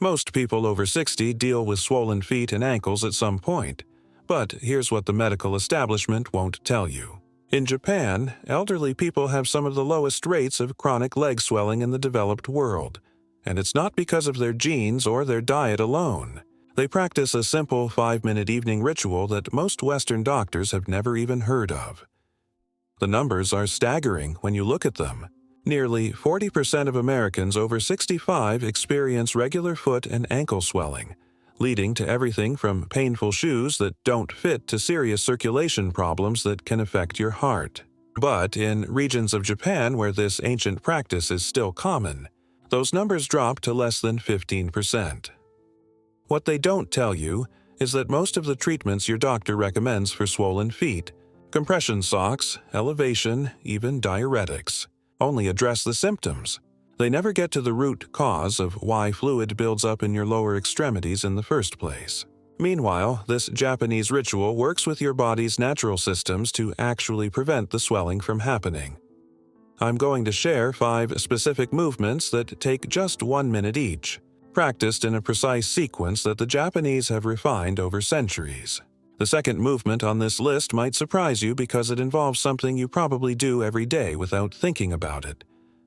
Most people over 60 deal with swollen feet and ankles at some point, but here's what the medical establishment won't tell you. In Japan, elderly people have some of the lowest rates of chronic leg swelling in the developed world, and it's not because of their genes or their diet alone. They practice a simple 5-minute evening ritual that most Western doctors have never even heard of. The numbers are staggering when you look at them. Nearly 40% of Americans over 65 experience regular foot and ankle swelling, leading to everything from painful shoes that don't fit to serious circulation problems that can affect your heart. But in regions of Japan where this ancient practice is still common, those numbers drop to less than 15%. What they don't tell you is that most of the treatments your doctor recommends for swollen feet, compression socks, elevation, even diuretics, only address the symptoms. They never get to the root cause of why fluid builds up in your lower extremities in the first place. Meanwhile, this Japanese ritual works with your body's natural systems to actually prevent the swelling from happening. I'm going to share 5 specific movements that take just 1 minute each, practiced in a precise sequence that the Japanese have refined over centuries. The second movement on this list might surprise you because it involves something you probably do every day without thinking about it.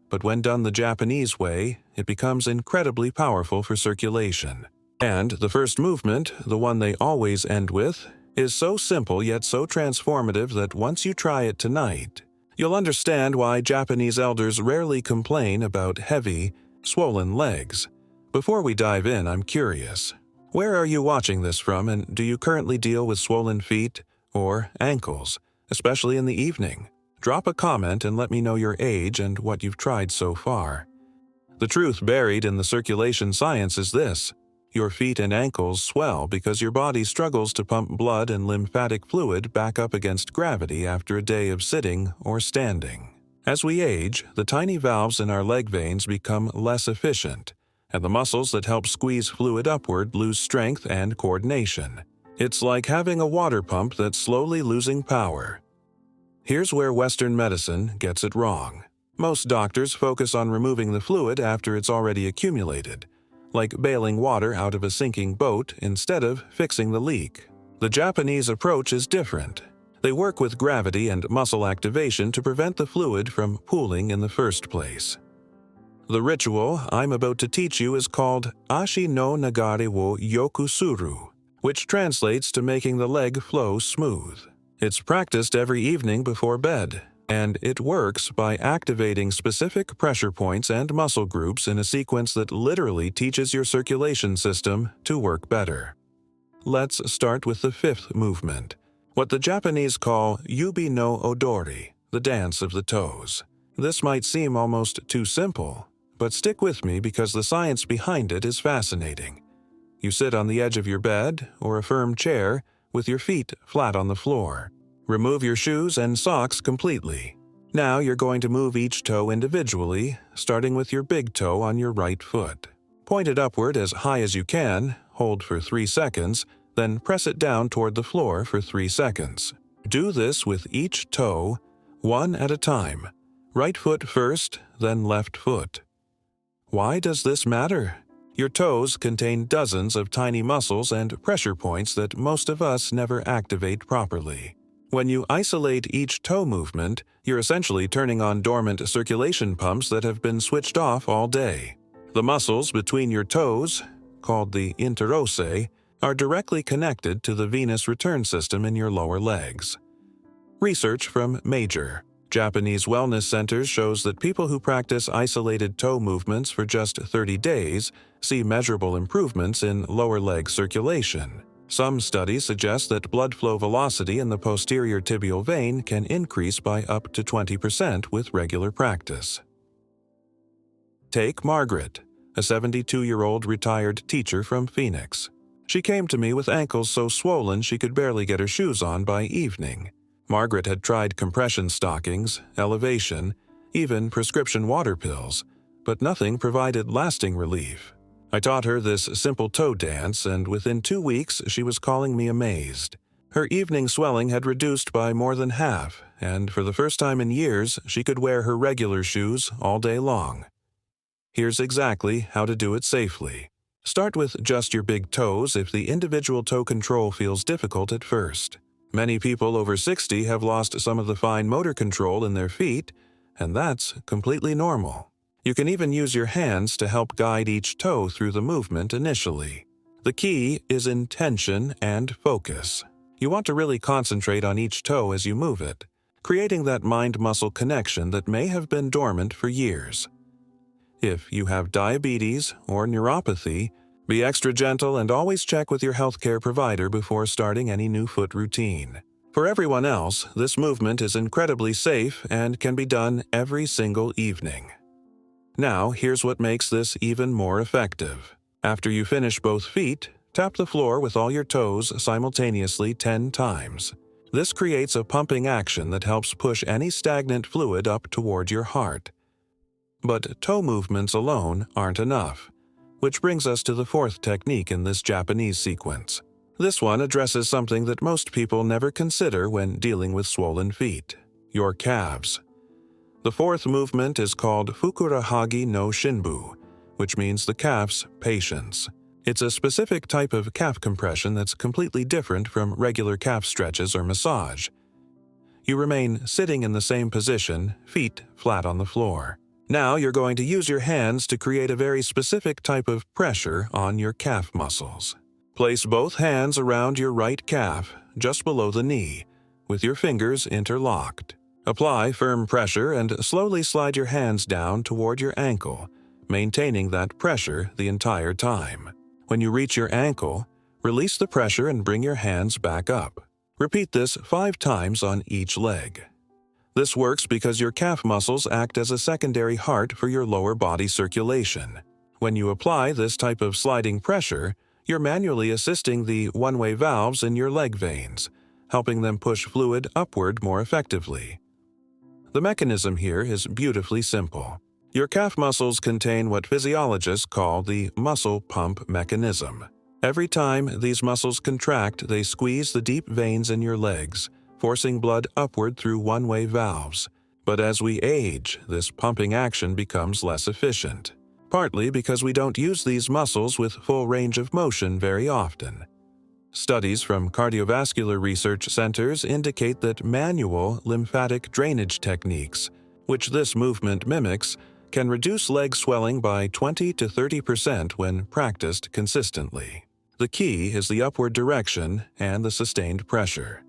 But when done the Japanese way, it becomes incredibly powerful for circulation. And the first movement, the one they always end with, is so simple yet so transformative that once you try it tonight, you'll understand why Japanese elders rarely complain about heavy, swollen legs. Before we dive in, I'm curious. Where are you watching this from, and do you currently deal with swollen feet or ankles, especially in the evening? Drop a comment and let me know your age and what you've tried so far. The truth buried in the circulation science is this: your feet and ankles swell because your body struggles to pump blood and lymphatic fluid back up against gravity after a day of sitting or standing. As we age, the tiny valves in our leg veins become less efficient, and the muscles that help squeeze fluid upward lose strength and coordination. It's like having a water pump that's slowly losing power. Here's where Western medicine gets it wrong. Most doctors focus on removing the fluid after it's already accumulated, like bailing water out of a sinking boat instead of fixing the leak. The Japanese approach is different. They work with gravity and muscle activation to prevent the fluid from pooling in the first place. The ritual I'm about to teach you is called Ashi no Nagare wo Yoku Suru, which translates to making the leg flow smooth. It's practiced every evening before bed, and it works by activating specific pressure points and muscle groups in a sequence that literally teaches your circulation system to work better. Let's start with the 5th movement, what the Japanese call Yubi no Odori, the dance of the toes. This might seem almost too simple, but stick with me because the science behind it is fascinating. You sit on the edge of your bed or a firm chair with your feet flat on the floor. Remove your shoes and socks completely. Now you're going to move each toe individually, starting with your big toe on your right foot. Point it upward as high as you can, hold for 3 seconds, then press it down toward the floor for 3 seconds. Do this with each toe, one at a time. Right foot first, then left foot. Why does this matter? Your toes contain dozens of tiny muscles and pressure points that most of us never activate properly. When you isolate each toe movement, you're essentially turning on dormant circulation pumps that have been switched off all day. The muscles between your toes, called the interossae, are directly connected to the venous return system in your lower legs. Research from Major Japanese wellness centers shows that people who practice isolated toe movements for just 30 days see measurable improvements in lower leg circulation. Some studies suggest that blood flow velocity in the posterior tibial vein can increase by up to 20% with regular practice. Take Margaret, a 72-year-old retired teacher from Phoenix. She came to me with ankles so swollen she could barely get her shoes on by evening. Margaret had tried compression stockings, elevation, even prescription water pills, but nothing provided lasting relief. I taught her this simple toe dance, and within 2 weeks she was calling me amazed. Her evening swelling had reduced by more than half, and for the first time in years she could wear her regular shoes all day long. Here's exactly how to do it safely. Start with just your big toes if the individual toe control feels difficult at first. Many people over 60 have lost some of the fine motor control in their feet, and that's completely normal. You can even use your hands to help guide each toe through the movement initially. The key is intention and focus. You want to really concentrate on each toe as you move it, creating that mind-muscle connection that may have been dormant for years. If you have diabetes or neuropathy, be extra gentle and always check with your healthcare provider before starting any new foot routine. For everyone else, this movement is incredibly safe and can be done every single evening. Now, here's what makes this even more effective. After you finish both feet, tap the floor with all your toes simultaneously 10 times. This creates a pumping action that helps push any stagnant fluid up toward your heart. But toe movements alone aren't enough, which brings us to the fourth technique in this Japanese sequence. This one addresses something that most people never consider when dealing with swollen feet: your calves. The fourth movement is called Fukurahagi no Shinbu, which means the calf's patience. It's a specific type of calf compression that's completely different from regular calf stretches or massage. You remain sitting in the same position, feet flat on the floor. Now you're going to use your hands to create a very specific type of pressure on your calf muscles. Place both hands around your right calf, just below the knee, with your fingers interlocked. Apply firm pressure and slowly slide your hands down toward your ankle, maintaining that pressure the entire time. When you reach your ankle, release the pressure and bring your hands back up. Repeat this 5 times on each leg. This works because your calf muscles act as a secondary heart for your lower body circulation. When you apply this type of sliding pressure, you're manually assisting the one-way valves in your leg veins, helping them push fluid upward more effectively. The mechanism here is beautifully simple. Your calf muscles contain what physiologists call the muscle pump mechanism. Every time these muscles contract, they squeeze the deep veins in your legs, forcing blood upward through one-way valves. But as we age, this pumping action becomes less efficient, partly because we don't use these muscles with full range of motion very often. Studies from cardiovascular research centers indicate that manual lymphatic drainage techniques, which this movement mimics, can reduce leg swelling by 20 to 30% when practiced consistently. The key is the upward direction and the sustained pressure.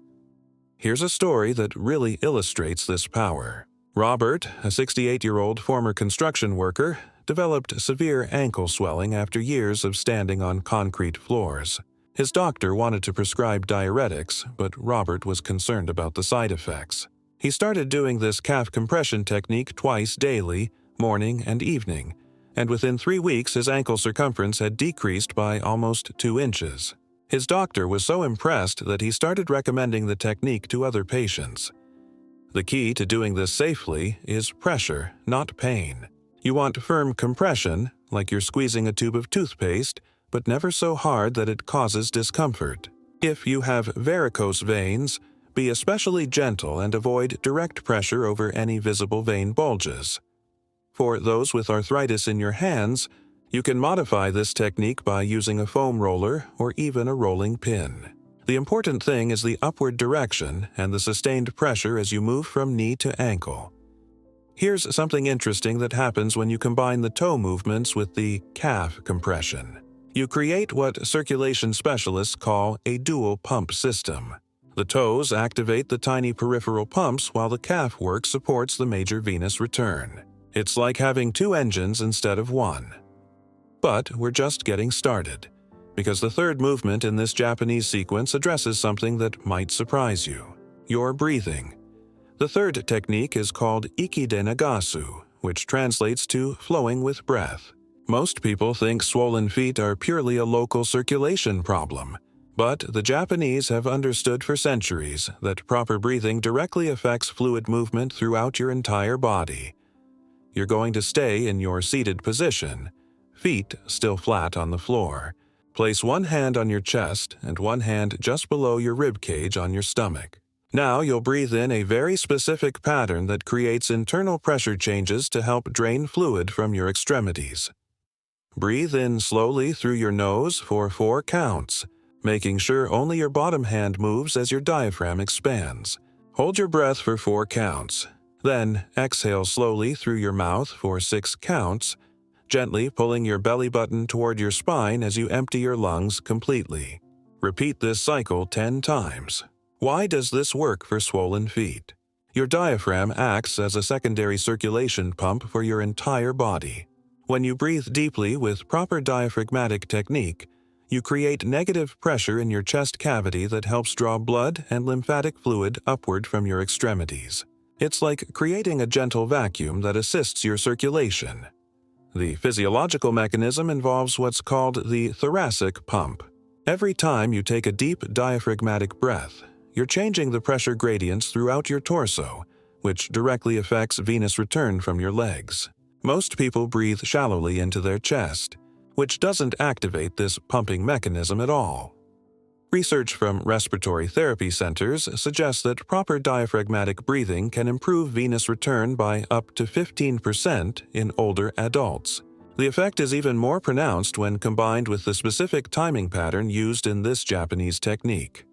Here's a story that really illustrates this power. Robert, a 68-year-old former construction worker, developed severe ankle swelling after years of standing on concrete floors. His doctor wanted to prescribe diuretics, but Robert was concerned about the side effects. He started doing this calf compression technique twice daily, morning and evening, and within 3 weeks his ankle circumference had decreased by almost 2 inches. His doctor was so impressed that he started recommending the technique to other patients. The key to doing this safely is pressure, not pain. You want firm compression, like you're squeezing a tube of toothpaste, but never so hard that it causes discomfort. If you have varicose veins, be especially gentle and avoid direct pressure over any visible vein bulges. For those with arthritis in your hands, you can modify this technique by using a foam roller or even a rolling pin. The important thing is the upward direction and the sustained pressure as you move from knee to ankle. Here's something interesting that happens when you combine the toe movements with the calf compression. You create what circulation specialists call a dual pump system. The toes activate the tiny peripheral pumps while the calf work supports the major venous return. It's like having 2 engines instead of 1. But we're just getting started, because the third movement in this Japanese sequence addresses something that might surprise you: your breathing. The third technique is called ikide nagasu, which translates to flowing with breath. Most people think swollen feet are purely a local circulation problem, but the Japanese have understood for centuries that proper breathing directly affects fluid movement throughout your entire body. You're going to stay in your seated position, feet still flat on the floor. Place one hand on your chest and one hand just below your rib cage on your stomach. Now you'll breathe in a very specific pattern that creates internal pressure changes to help drain fluid from your extremities. Breathe in slowly through your nose for 4 counts, making sure only your bottom hand moves as your diaphragm expands. Hold your breath for 4 counts. Then exhale slowly through your mouth for 6 counts, gently pulling your belly button toward your spine as you empty your lungs completely. Repeat this cycle 10 times. Why does this work for swollen feet? Your diaphragm acts as a secondary circulation pump for your entire body. When you breathe deeply with proper diaphragmatic technique, you create negative pressure in your chest cavity that helps draw blood and lymphatic fluid upward from your extremities. It's like creating a gentle vacuum that assists your circulation. The physiological mechanism involves what's called the thoracic pump. Every time you take a deep diaphragmatic breath, you're changing the pressure gradients throughout your torso, which directly affects venous return from your legs. Most people breathe shallowly into their chest, which doesn't activate this pumping mechanism at all. Research from respiratory therapy centers suggests that proper diaphragmatic breathing can improve venous return by up to 15% in older adults. The effect is even more pronounced when combined with the specific timing pattern used in this Japanese technique.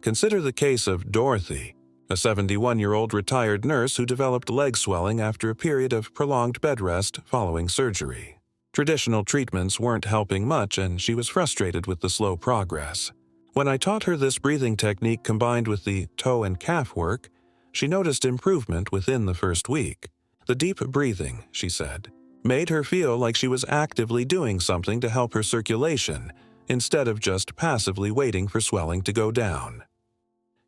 Consider the case of Dorothy, a 71-year-old retired nurse who developed leg swelling after a period of prolonged bed rest following surgery. Traditional treatments weren't helping much, and she was frustrated with the slow progress. When I taught her this breathing technique combined with the toe and calf work, she noticed improvement within the first week. The deep breathing, she said, made her feel like she was actively doing something to help her circulation, instead of just passively waiting for swelling to go down.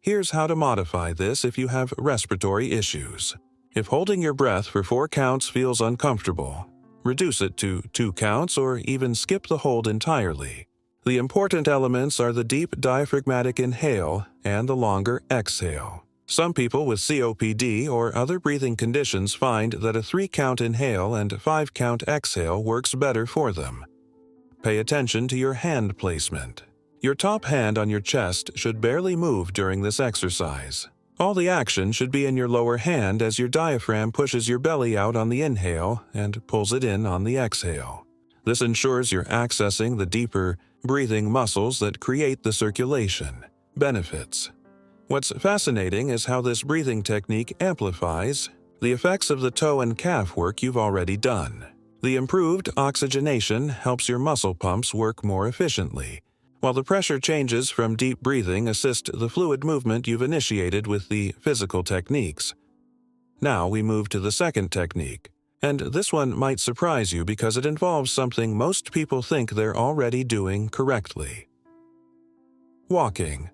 Here's how to modify this if you have respiratory issues. If holding your breath for 4 counts feels uncomfortable, reduce it to 2 counts or even skip the hold entirely. The important elements are the deep diaphragmatic inhale and the longer exhale. Some people with COPD or other breathing conditions find that a 3-count inhale and 5-count exhale works better for them. Pay attention to your hand placement. Your top hand on your chest should barely move during this exercise. All the action should be in your lower hand as your diaphragm pushes your belly out on the inhale and pulls it in on the exhale. This ensures you're accessing the deeper breathing muscles that create the circulation. Benefits. What's fascinating is how this breathing technique amplifies the effects of the toe and calf work you've already done. The improved oxygenation helps your muscle pumps work more efficiently, while the pressure changes from deep breathing assist the fluid movement you've initiated with the physical techniques. Now we move to the second technique, and this one might surprise you because it involves something most people think they're already doing correctly. Walking.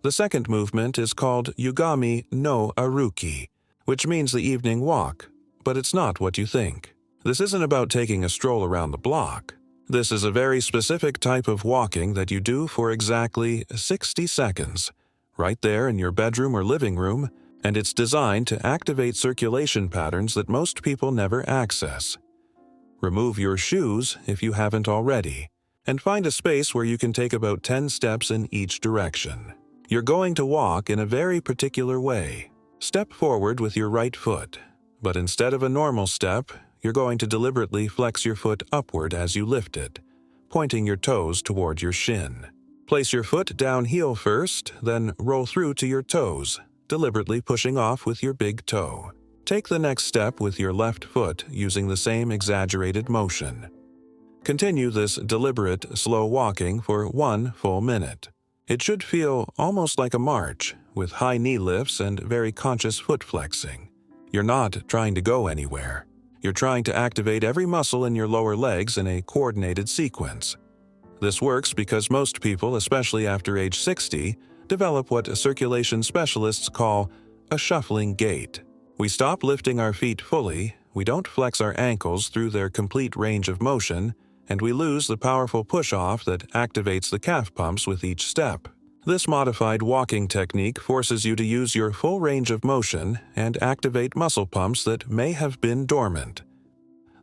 The second movement is called Yugami no Aruki, which means the evening walk, but it's not what you think. This isn't about taking a stroll around the block. This is a very specific type of walking that you do for exactly 60 seconds, right there in your bedroom or living room, and it's designed to activate circulation patterns that most people never access. Remove your shoes if you haven't already, and find a space where you can take about 10 steps in each direction. You're going to walk in a very particular way. Step forward with your right foot, but instead of a normal step, you're going to deliberately flex your foot upward as you lift it, pointing your toes toward your shin. Place your foot down heel first, then roll through to your toes, deliberately pushing off with your big toe. Take the next step with your left foot using the same exaggerated motion. Continue this deliberate, slow walking for 1 full minute. It should feel almost like a march, with high knee lifts and very conscious foot flexing. You're not trying to go anywhere. You're trying to activate every muscle in your lower legs in a coordinated sequence. This works because most people, especially after age 60, develop what circulation specialists call a shuffling gait. We stop lifting our feet fully, we don't flex our ankles through their complete range of motion, and we lose the powerful push-off that activates the calf pumps with each step. This modified walking technique forces you to use your full range of motion and activate muscle pumps that may have been dormant.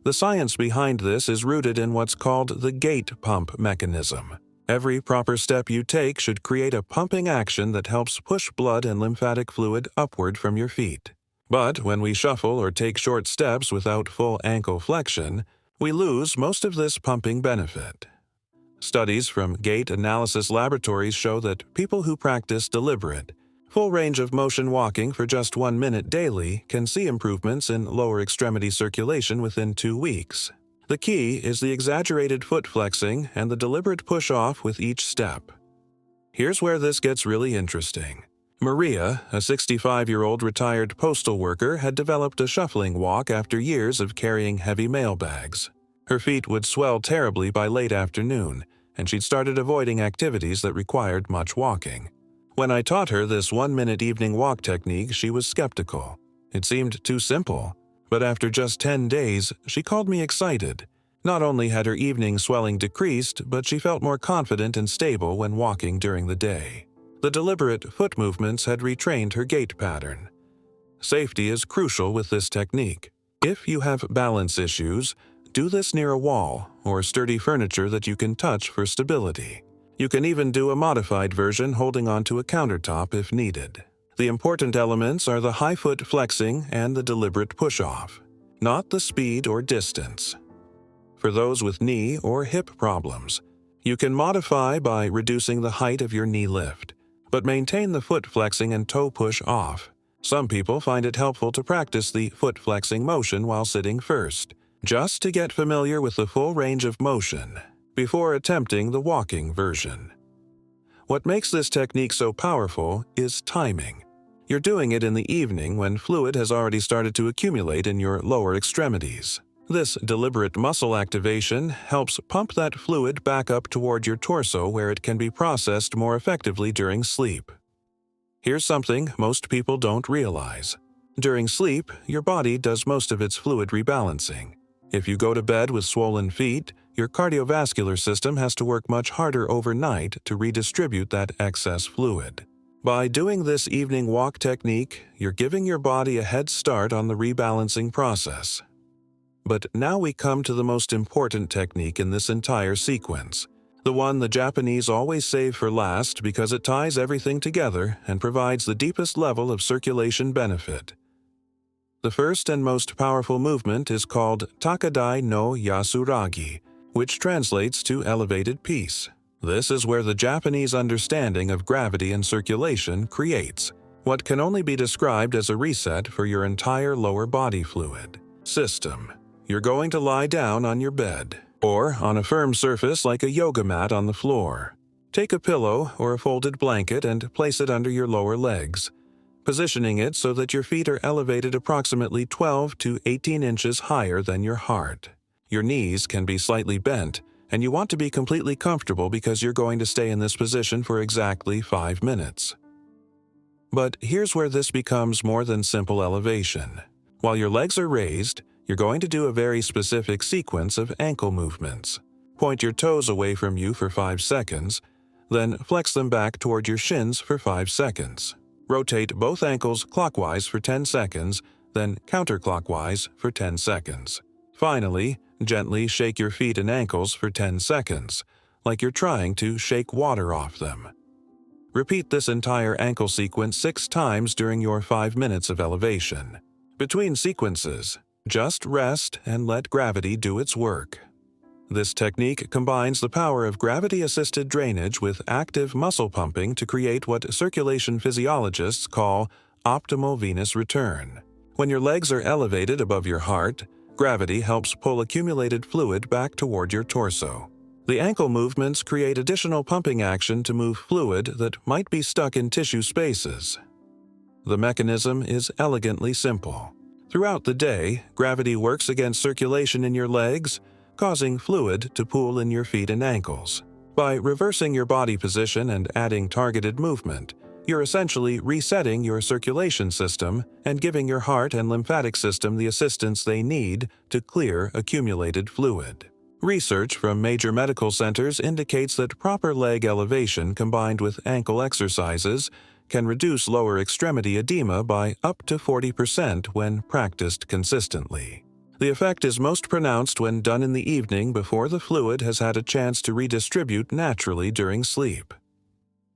The science behind this is rooted in what's called the gait pump mechanism. Every proper step you take should create a pumping action that helps push blood and lymphatic fluid upward from your feet. But when we shuffle or take short steps without full ankle flexion, we lose most of this pumping benefit. Studies from gait analysis laboratories show that people who practice deliberate, full range of motion walking for just 1 minute daily can see improvements in lower extremity circulation within 2 weeks. The key is the exaggerated foot flexing and the deliberate push-off with each step. Here's where this gets really interesting. Maria, a 65-year-old retired postal worker, had developed a shuffling walk after years of carrying heavy mail bags. Her feet would swell terribly by late afternoon, and she'd started avoiding activities that required much walking. When I taught her this 1-minute evening walk technique, she was skeptical. It seemed too simple, but after just 10 days, she called me excited. Not only had her evening swelling decreased, but she felt more confident and stable when walking during the day. The deliberate foot movements had retrained her gait pattern. Safety is crucial with this technique. If you have balance issues, do this near a wall or sturdy furniture that you can touch for stability. You can even do a modified version holding onto a countertop if needed. The important elements are the high foot flexing and the deliberate push-off, not the speed or distance. For those with knee or hip problems, you can modify by reducing the height of your knee lift, but maintain the foot flexing and toe push off. Some people find it helpful to practice the foot flexing motion while sitting first, just to get familiar with the full range of motion before attempting the walking version. What makes this technique so powerful is timing. You're doing it in the evening when fluid has already started to accumulate in your lower extremities. This deliberate muscle activation helps pump that fluid back up toward your torso where it can be processed more effectively during sleep. Here's something most people don't realize. During sleep, your body does most of its fluid rebalancing. If you go to bed with swollen feet, your cardiovascular system has to work much harder overnight to redistribute that excess fluid. By doing this evening walk technique, you're giving your body a head start on the rebalancing process. But now we come to the most important technique in this entire sequence, the one the Japanese always save for last because it ties everything together and provides the deepest level of circulation benefit. The first and most powerful movement is called Takadai no Yasuragi, which translates to elevated peace. This is where the Japanese understanding of gravity and circulation creates what can only be described as a reset for your entire lower body fluid system. You're going to lie down on your bed, or on a firm surface like a yoga mat on the floor. Take a pillow or a folded blanket and place it under your lower legs, positioning it so that your feet are elevated approximately 12 to 18 inches higher than your heart. Your knees can be slightly bent, and you want to be completely comfortable because you're going to stay in this position for exactly 5 minutes. But here's where this becomes more than simple elevation. While your legs are raised, you're going to do a very specific sequence of ankle movements. Point your toes away from you for 5 seconds, then flex them back toward your shins for 5 seconds. Rotate both ankles clockwise for 10 seconds, then counterclockwise for 10 seconds. Finally, gently shake your feet and ankles for 10 seconds, like you're trying to shake water off them. Repeat this entire ankle sequence 6 times during your 5 minutes of elevation. Between sequences, just rest and let gravity do its work. This technique combines the power of gravity-assisted drainage with active muscle pumping to create what circulation physiologists call optimal venous return. When your legs are elevated above your heart, gravity helps pull accumulated fluid back toward your torso. The ankle movements create additional pumping action to move fluid that might be stuck in tissue spaces. The mechanism is elegantly simple. Throughout the day, gravity works against circulation in your legs, causing fluid to pool in your feet and ankles. By reversing your body position and adding targeted movement, you're essentially resetting your circulation system and giving your heart and lymphatic system the assistance they need to clear accumulated fluid. Research from major medical centers indicates that proper leg elevation combined with ankle exercises can reduce lower extremity edema by up to 40% when practiced consistently. The effect is most pronounced when done in the evening before the fluid has had a chance to redistribute naturally during sleep.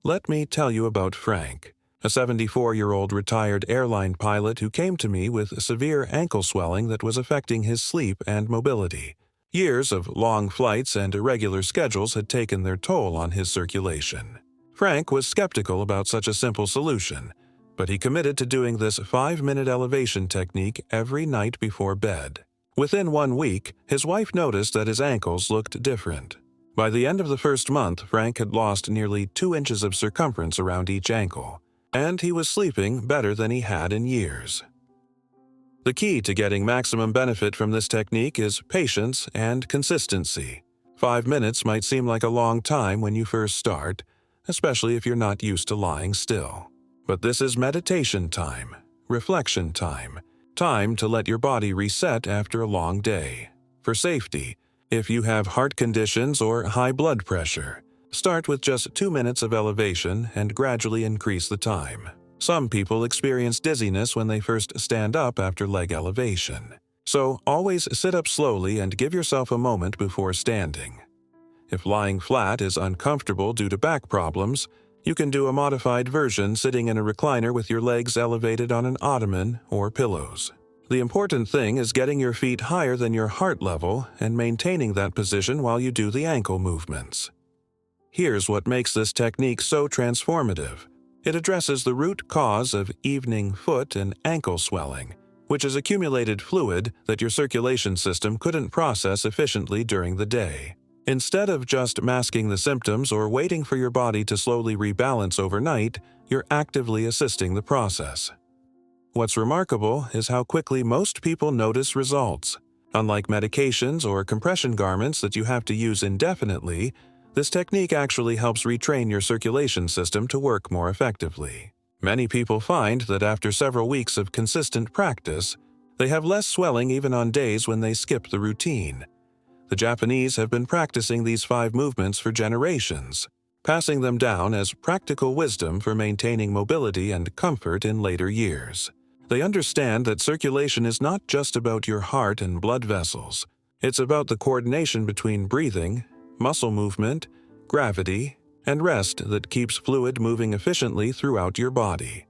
Let me tell you about Frank, a 74-year-old retired airline pilot who came to me with severe ankle swelling that was affecting his sleep and mobility. Years of long flights and irregular schedules had taken their toll on his circulation. Frank was skeptical about such a simple solution, but he committed to doing this 5-minute elevation technique every night before bed. Within 1 week, his wife noticed that his ankles looked different. By the end of the first month, Frank had lost nearly 2 inches of circumference around each ankle, and he was sleeping better than he had in years. The key to getting maximum benefit from this technique is patience and consistency. 5 minutes might seem like a long time when you first start, especially if you're not used to lying still. But this is meditation time, reflection time, time to let your body reset after a long day. For safety, if you have heart conditions or high blood pressure, start with just 2 minutes of elevation and gradually increase the time. Some people experience dizziness when they first stand up after leg elevation. So always sit up slowly and give yourself a moment before standing. If lying flat is uncomfortable due to back problems, you can do a modified version sitting in a recliner with your legs elevated on an ottoman or pillows. The important thing is getting your feet higher than your heart level and maintaining that position while you do the ankle movements. Here's what makes this technique so transformative. It addresses the root cause of evening foot and ankle swelling, which is accumulated fluid that your circulation system couldn't process efficiently during the day. Instead of just masking the symptoms or waiting for your body to slowly rebalance overnight, you're actively assisting the process. What's remarkable is how quickly most people notice results. Unlike medications or compression garments that you have to use indefinitely, this technique actually helps retrain your circulation system to work more effectively. Many people find that after several weeks of consistent practice, they have less swelling even on days when they skip the routine. The Japanese have been practicing these 5 movements for generations, passing them down as practical wisdom for maintaining mobility and comfort in later years. They understand that circulation is not just about your heart and blood vessels. It's about the coordination between breathing, muscle movement, gravity, and rest that keeps fluid moving efficiently throughout your body.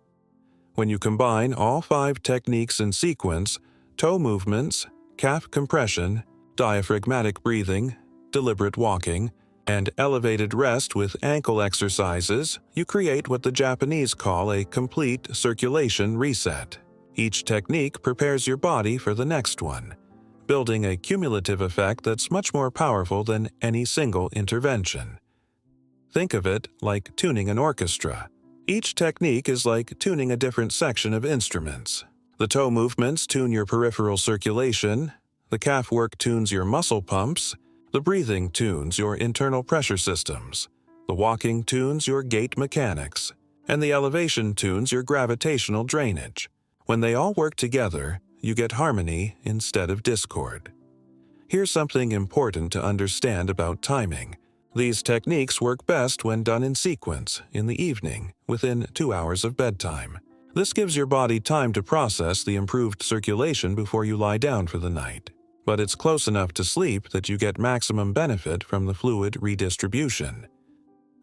When you combine all 5 techniques in sequence, toe movements, calf compression, diaphragmatic breathing, deliberate walking, and elevated rest with ankle exercises, you create what the Japanese call a complete circulation reset. Each technique prepares your body for the next one, building a cumulative effect that's much more powerful than any single intervention. Think of it like tuning an orchestra. Each technique is like tuning a different section of instruments. The toe movements tune your peripheral circulation, the calf work tunes your muscle pumps, the breathing tunes your internal pressure systems, the walking tunes your gait mechanics, and the elevation tunes your gravitational drainage. When they all work together, you get harmony instead of discord. Here's something important to understand about timing. These techniques work best when done in sequence, in the evening, within 2 hours of bedtime. This gives your body time to process the improved circulation before you lie down for the night. But it's close enough to sleep that you get maximum benefit from the fluid redistribution.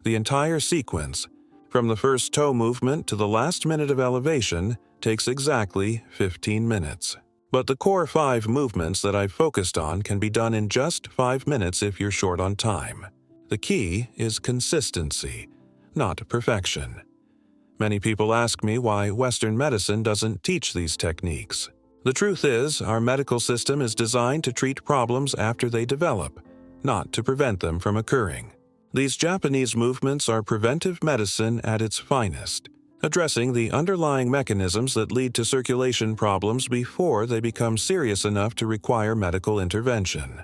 The entire sequence, from the first toe movement to the last minute of elevation, takes exactly 15 minutes. But the core 5 movements that I've focused on can be done in just 5 minutes if you're short on time. The key is consistency, not perfection. Many people ask me why Western medicine doesn't teach these techniques. The truth is, our medical system is designed to treat problems after they develop, not to prevent them from occurring. These Japanese movements are preventive medicine at its finest, addressing the underlying mechanisms that lead to circulation problems before they become serious enough to require medical intervention.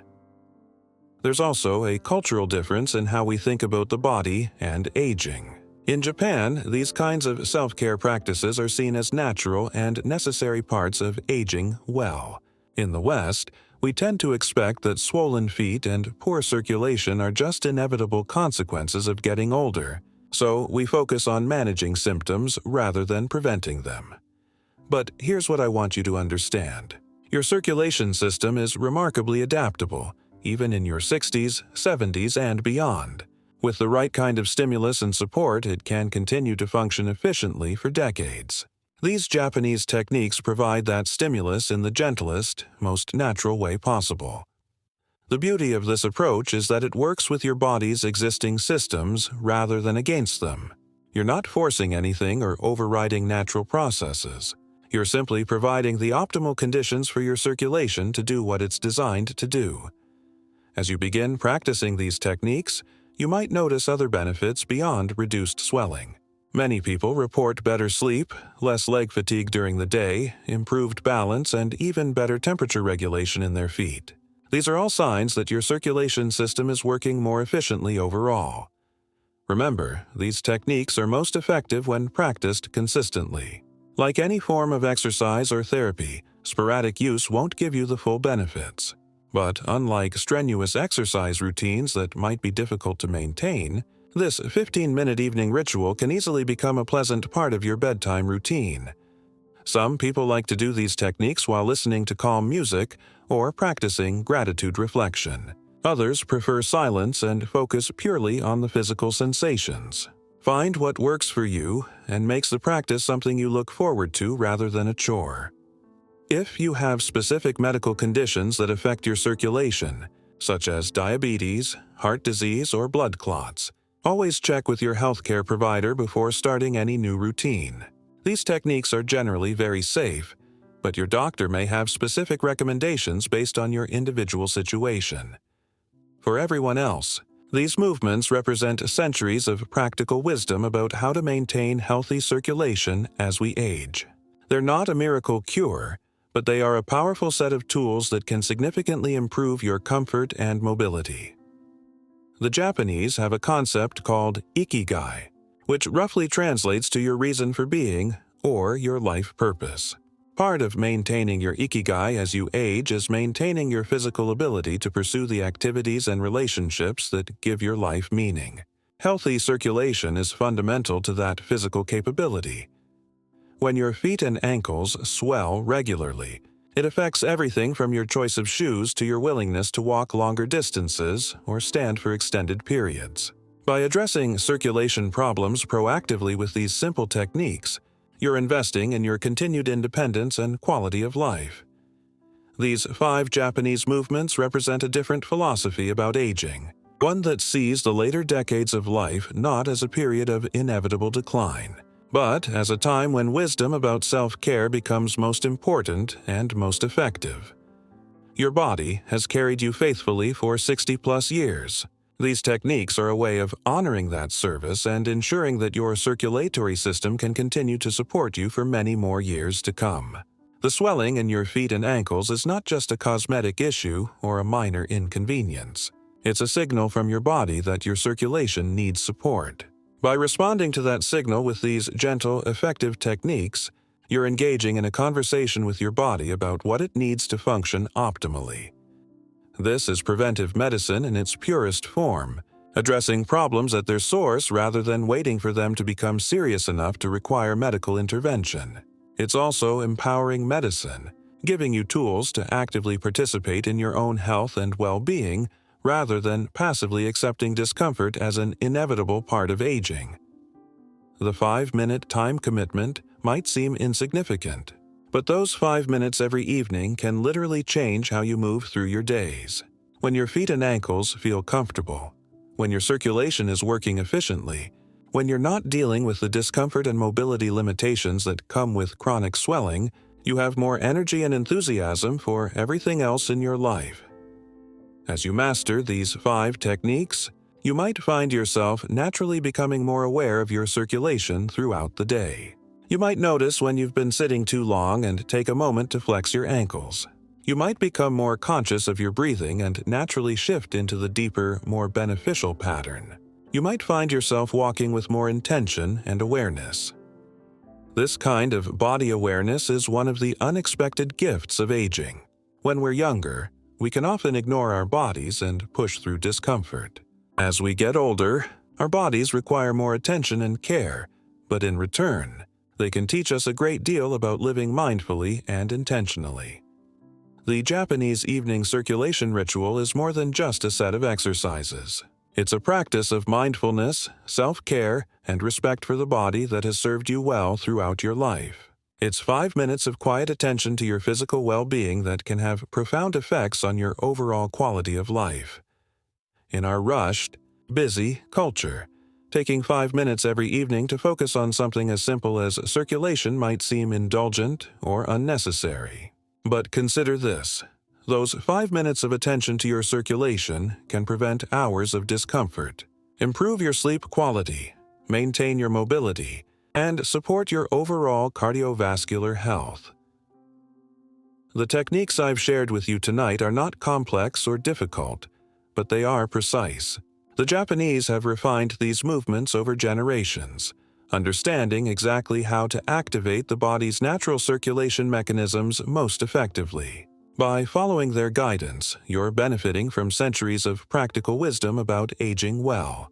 There's also a cultural difference in how we think about the body and aging. In Japan, these kinds of self-care practices are seen as natural and necessary parts of aging well. In the West, we tend to expect that swollen feet and poor circulation are just inevitable consequences of getting older, so we focus on managing symptoms rather than preventing them. But here's what I want you to understand. Your circulation system is remarkably adaptable, even in your 60s, 70s, and beyond. With the right kind of stimulus and support, it can continue to function efficiently for decades. These Japanese techniques provide that stimulus in the gentlest, most natural way possible. The beauty of this approach is that it works with your body's existing systems rather than against them. You're not forcing anything or overriding natural processes. You're simply providing the optimal conditions for your circulation to do what it's designed to do. As you begin practicing these techniques, you might notice other benefits beyond reduced swelling. Many people report better sleep, less leg fatigue during the day, improved balance, and even better temperature regulation in their feet. These are all signs that your circulation system is working more efficiently overall. Remember, these techniques are most effective when practiced consistently. Like any form of exercise or therapy, sporadic use won't give you the full benefits. But unlike strenuous exercise routines that might be difficult to maintain, this 15-minute evening ritual can easily become a pleasant part of your bedtime routine. Some people like to do these techniques while listening to calm music or practicing gratitude reflection. Others prefer silence and focus purely on the physical sensations. Find what works for you and makes the practice something you look forward to rather than a chore. If you have specific medical conditions that affect your circulation, such as diabetes, heart disease, or blood clots, always check with your healthcare provider before starting any new routine. These techniques are generally very safe, but your doctor may have specific recommendations based on your individual situation. For everyone else, these movements represent centuries of practical wisdom about how to maintain healthy circulation as we age. They're not a miracle cure, but they are a powerful set of tools that can significantly improve your comfort and mobility. The Japanese have a concept called ikigai, which roughly translates to your reason for being or your life purpose. Part of maintaining your ikigai as you age is maintaining your physical ability to pursue the activities and relationships that give your life meaning. Healthy circulation is fundamental to that physical capability. When your feet and ankles swell regularly, it affects everything from your choice of shoes to your willingness to walk longer distances or stand for extended periods. By addressing circulation problems proactively with these simple techniques, you're investing in your continued independence and quality of life. These 5 Japanese movements represent a different philosophy about aging, one that sees the later decades of life not as a period of inevitable decline, but as a time when wisdom about self-care becomes most important and most effective. Your body has carried you faithfully for 60-plus years. These techniques are a way of honoring that service and ensuring that your circulatory system can continue to support you for many more years to come. The swelling in your feet and ankles is not just a cosmetic issue or a minor inconvenience. It's a signal from your body that your circulation needs support. By responding to that signal with these gentle, effective techniques, you're engaging in a conversation with your body about what it needs to function optimally. This is preventive medicine in its purest form, addressing problems at their source rather than waiting for them to become serious enough to require medical intervention. It's also empowering medicine, giving you tools to actively participate in your own health and well-being rather than passively accepting discomfort as an inevitable part of aging. The 5-minute time commitment might seem insignificant, but those 5 minutes every evening can literally change how you move through your days. When your feet and ankles feel comfortable, when your circulation is working efficiently, when you're not dealing with the discomfort and mobility limitations that come with chronic swelling, you have more energy and enthusiasm for everything else in your life. As you master these 5 techniques, you might find yourself naturally becoming more aware of your circulation throughout the day. You might notice when you've been sitting too long and take a moment to flex your ankles. You might become more conscious of your breathing and naturally shift into the deeper, more beneficial pattern. You might find yourself walking with more intention and awareness. This kind of body awareness is one of the unexpected gifts of aging. When we're younger, we can often ignore our bodies and push through discomfort. As we get older, our bodies require more attention and care, but in return, they can teach us a great deal about living mindfully and intentionally. The Japanese evening circulation ritual is more than just a set of exercises. It's a practice of mindfulness, self-care, and respect for the body that has served you well throughout your life. It's 5 minutes of quiet attention to your physical well-being that can have profound effects on your overall quality of life. In our rushed, busy culture, taking 5 minutes every evening to focus on something as simple as circulation might seem indulgent or unnecessary. But consider this. Those 5 minutes of attention to your circulation can prevent hours of discomfort, improve your sleep quality, maintain your mobility, and support your overall cardiovascular health. The techniques I've shared with you tonight are not complex or difficult, but they are precise. The Japanese have refined these movements over generations, understanding exactly how to activate the body's natural circulation mechanisms most effectively. By following their guidance, you're benefiting from centuries of practical wisdom about aging well.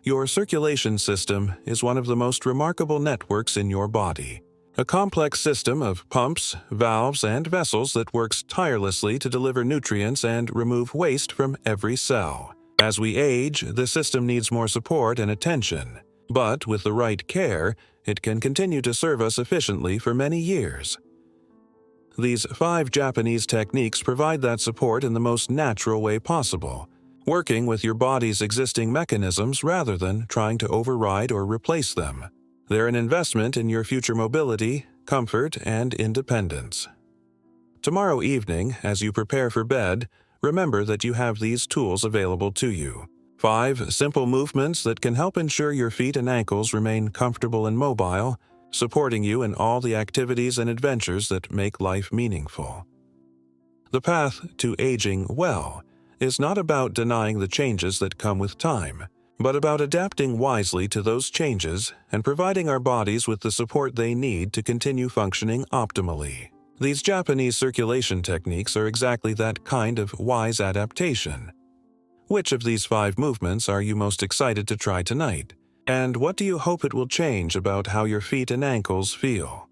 Your circulation system is one of the most remarkable networks in your body, a complex system of pumps, valves, and vessels that works tirelessly to deliver nutrients and remove waste from every cell. As we age, the system needs more support and attention, but with the right care, it can continue to serve us efficiently for many years. These 5 Japanese techniques provide that support in the most natural way possible, working with your body's existing mechanisms rather than trying to override or replace them. They're an investment in your future mobility, comfort, and independence. Tomorrow evening, as you prepare for bed, remember that you have these tools available to you. 5 simple movements that can help ensure your feet and ankles remain comfortable and mobile, supporting you in all the activities and adventures that make life meaningful. The path to aging well is not about denying the changes that come with time, but about adapting wisely to those changes and providing our bodies with the support they need to continue functioning optimally. These Japanese circulation techniques are exactly that kind of wise adaptation. Which of these 5 movements are you most excited to try tonight? And what do you hope it will change about how your feet and ankles feel?